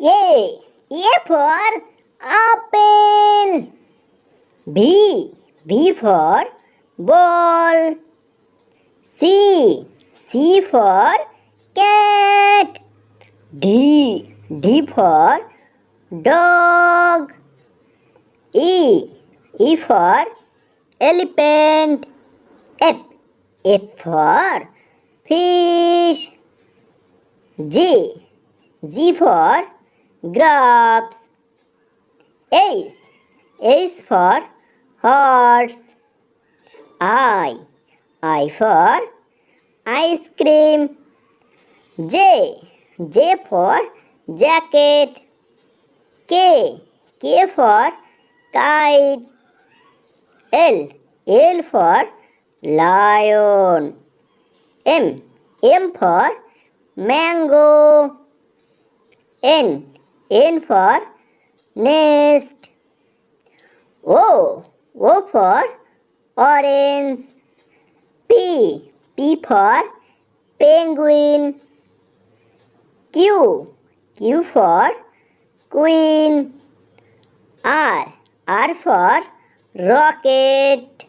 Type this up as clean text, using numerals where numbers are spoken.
A. A for apple. B. B for ball. C. C for cat. D. D for dog. E. E for elephant. F. F for fish. G. G for grapes. H. H for horse. I. I for ice cream. J. J for jacket. K. K for kite. L. L for lion. M. M for mango. N. N for nest. O. O for orange. P. P for penguin. Q. Q for queen. R. R for rocket.